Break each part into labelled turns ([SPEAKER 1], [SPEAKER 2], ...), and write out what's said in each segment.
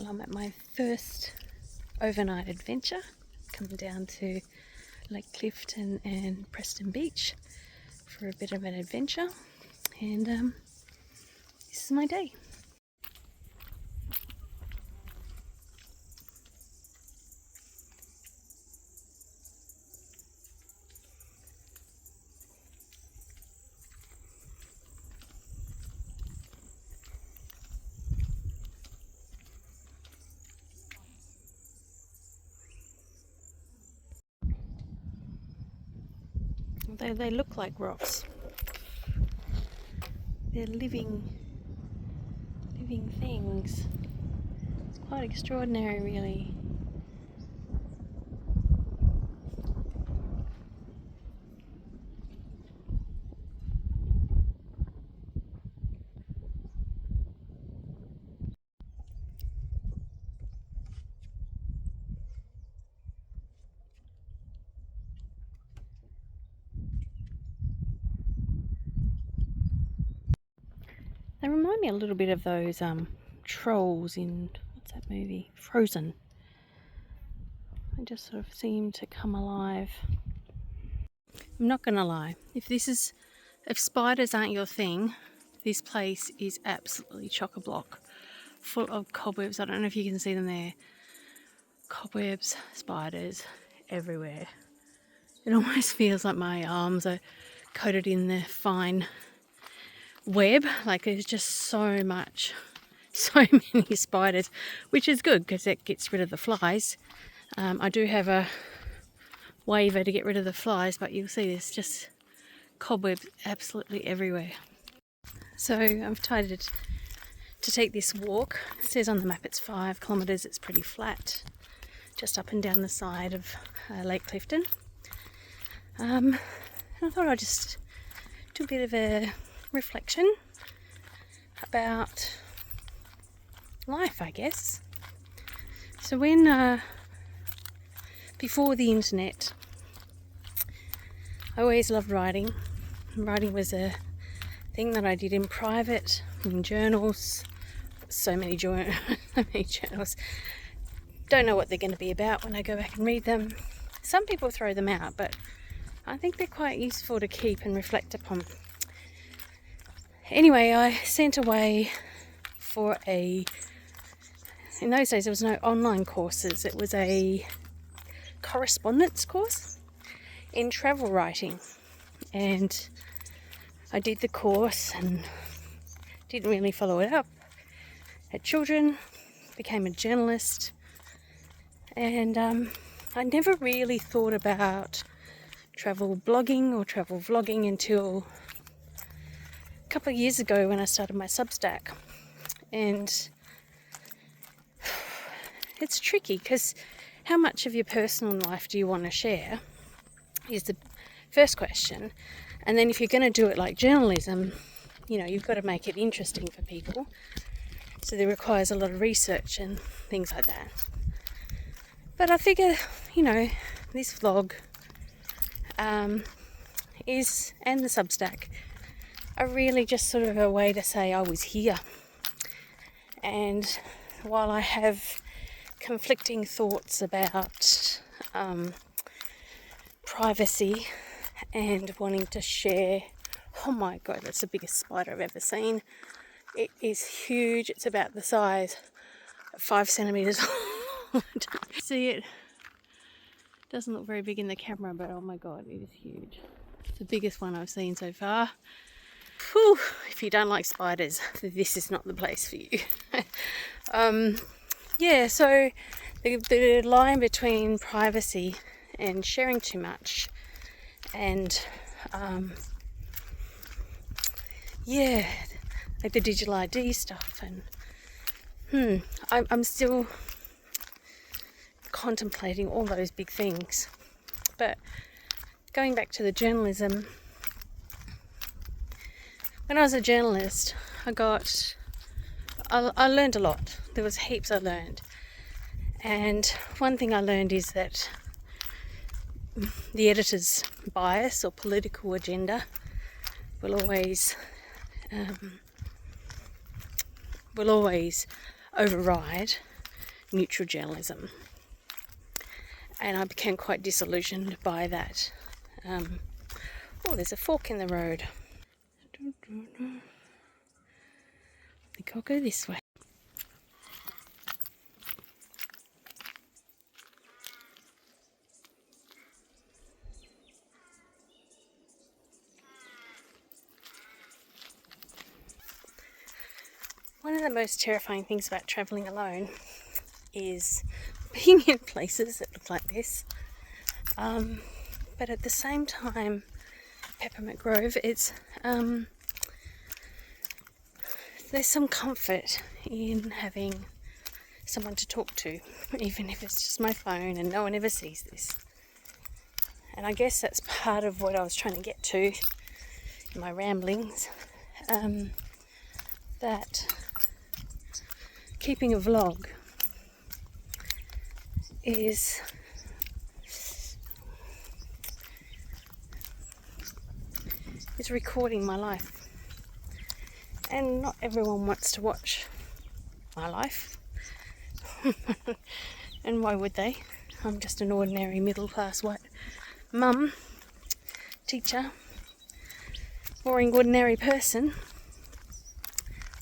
[SPEAKER 1] Well, I'm at my first overnight adventure, coming down to Lake Clifton and Preston Beach for a bit of an adventure, and this is my day. They look like rocks. They're living things. It's quite extraordinary, really. They remind me a little bit of those trolls in, what's that movie? Frozen. They just sort of seem to come alive. I'm not gonna lie, if spiders aren't your thing, this place is absolutely chock-a-block, full of cobwebs. I don't know if you can see them there. Cobwebs, spiders everywhere. It almost feels like my arms are coated in the fine web. Like there's just so many spiders, which is good because it gets rid of the flies. I do have a waver to get rid of the flies, but you'll see there's just cobwebs absolutely everywhere. So I've decided to take this walk. It says on the map it's 5 kilometres. It's pretty flat, just up and down the side of Lake Clifton. And I thought I'd just do a bit of a reflection about life, I guess. So when before the internet, I always loved writing. Writing was a thing that I did in private, in journals. So many journals. Don't know what they're going to be about when I go back and read them. Some people throw them out, but I think they're quite useful to keep and reflect upon. Anyway, I sent away for in those days there was no online courses. It was a correspondence course in travel writing, and I did the course and didn't really follow it up. Had children, became a journalist, and I never really thought about travel blogging or travel vlogging until a couple of years ago when I started my Substack. And it's tricky because how much of your personal life do you want to share is the first question. And then if you're going to do it like journalism, you've got to make it interesting for people. So there requires a lot of research and things like that. But I figure, this vlog is, and the Substack, are really just sort of a way to say I was here. And while I have conflicting thoughts about privacy and wanting to share, oh my god, that's the biggest spider I've ever seen. It is huge. It's about the size of 5 centimeters. See it? Doesn't look very big in the camera, but oh my god, it is huge. It's the biggest one I've seen so far. Whew, if you don't like spiders, this is not the place for you. Yeah, so the line between privacy and sharing too much and like the digital ID stuff, and I'm still contemplating all those big things. But going back to the journalism, when I was a journalist, I learned a lot. There was heaps I learned. And one thing I learned is that the editor's bias or political agenda will always override neutral journalism. And I became quite disillusioned by that. Oh, there's a fork in the road. I think I'll go this way. One of the most terrifying things about travelling alone is being in places that look like this. But at the same time, Peppermint Grove, it's there's some comfort in having someone to talk to, even if it's just my phone and no one ever sees this. And I guess that's part of what I was trying to get to in my ramblings, that keeping a vlog is recording my life, and not everyone wants to watch my life. And why would they? I'm just an ordinary middle-class white mum, teacher, boring ordinary person.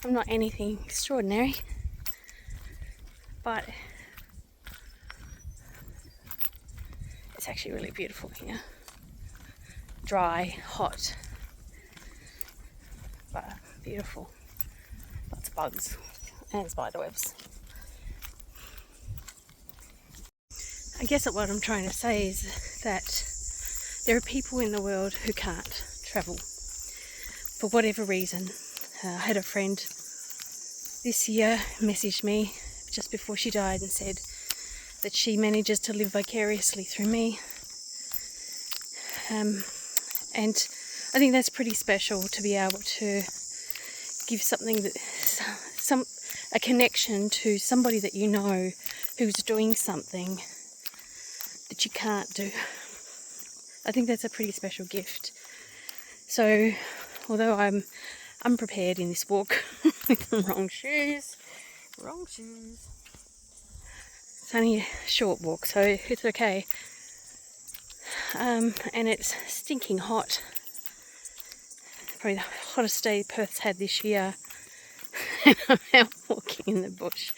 [SPEAKER 1] I'm not anything extraordinary, but it's actually really beautiful here. Dry, hot, but beautiful. Lots of bugs and spiderwebs. I guess that what I'm trying to say is that there are people in the world who can't travel for whatever reason. I had a friend this year message me just before she died and said that she manages to live vicariously through me. And I think that's pretty special, to be able to give something that a connection to somebody that you know who's doing something that you can't do. I think that's a pretty special gift. So although I'm unprepared in this walk with the wrong shoes, it's only a short walk, so it's okay. And it's stinking hot. Probably the hottest day Perth's had this year. And I'm out walking in the bush.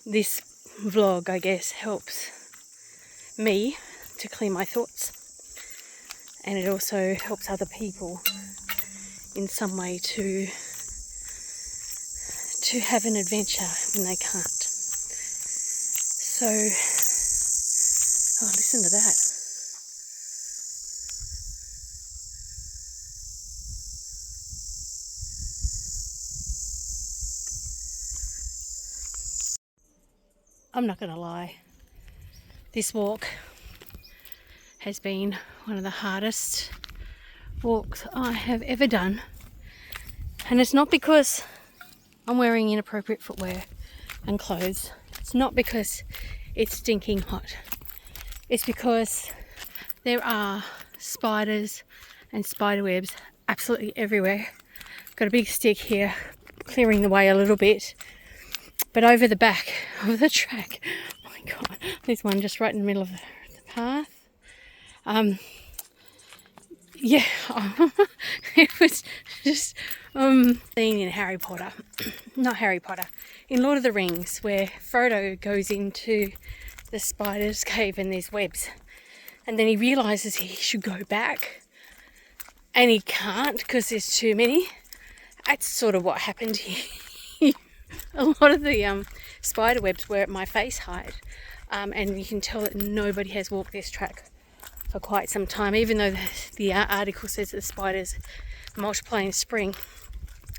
[SPEAKER 1] This vlog, I guess, helps me to clear my thoughts, and it also helps other people in some way to have an adventure when they can't. So, oh, listen to that. I'm not going to lie, this walk has been one of the hardest walks I have ever done, and it's not because I'm wearing inappropriate footwear and clothes. It's not because it's stinking hot. It's because there are spiders and spiderwebs absolutely everywhere. Got a big stick here clearing the way a little bit, but over the back of the track, oh my god, there's one just right in the middle of the path. Yeah, it was just scene in Harry Potter, not Harry Potter, in Lord of the Rings, where Frodo goes into the spider's cave and there's webs, and then he realises he should go back and he can't because there's too many. That's sort of what happened here. A lot of the spider webs were at my face height, and you can tell that nobody has walked this track for quite some time, even though the article says that the spiders multiply in spring,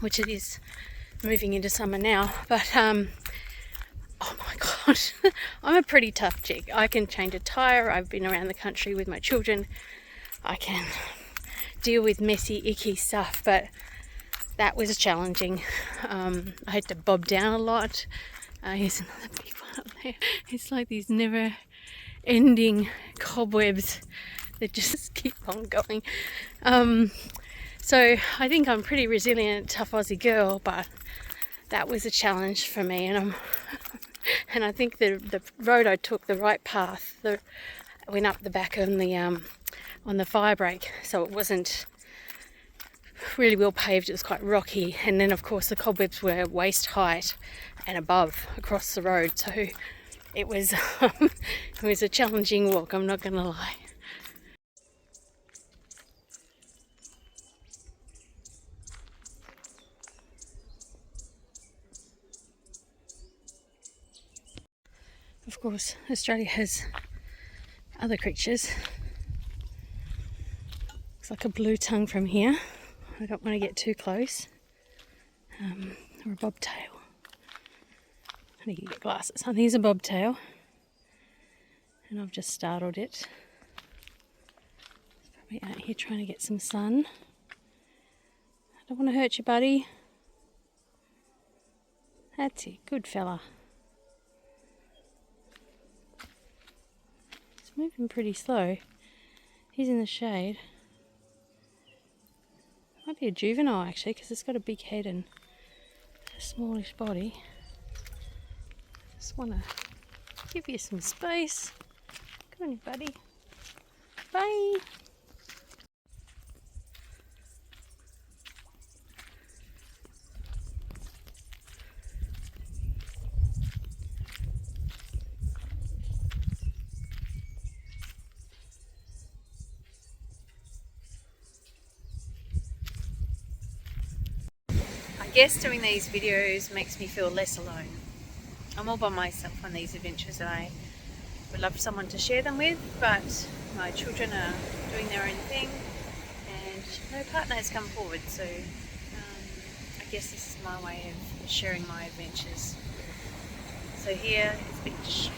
[SPEAKER 1] which it is moving into summer now. But oh my gosh, I'm a pretty tough chick. I can change a tyre. I've been around the country with my children. I can deal with messy, icky stuff, but that was challenging. I had to bob down a lot. Here's another big one up there. It's like these never ending cobwebs that just keep on going. So I think I'm pretty resilient, tough Aussie girl, but that was a challenge for me, and and I think the road I took, the right path, I went up the back on the fire break, so it wasn't really well paved. It was quite rocky, and then of course the cobwebs were waist height and above across the road, so it was it was a challenging walk, I'm not gonna lie. Of course, Australia has other creatures. Looks like a blue tongue from here. I don't want to get too close. Or a bobtail. I need to get glasses. I think it's a bobtail. And I've just startled it. It's probably out here trying to get some sun. I don't want to hurt you, buddy. That's it. Good fella. It's moving pretty slow. He's in the shade. Might be a juvenile actually, because it's got a big head and a smallish body. Just want to give you some space. Come on, buddy. Bye. I guess doing these videos makes me feel less alone. I'm all by myself on these adventures, and I would love someone to share them with, but my children are doing their own thing and no partner has come forward, so I guess this is my way of sharing my adventures. So here is the beach.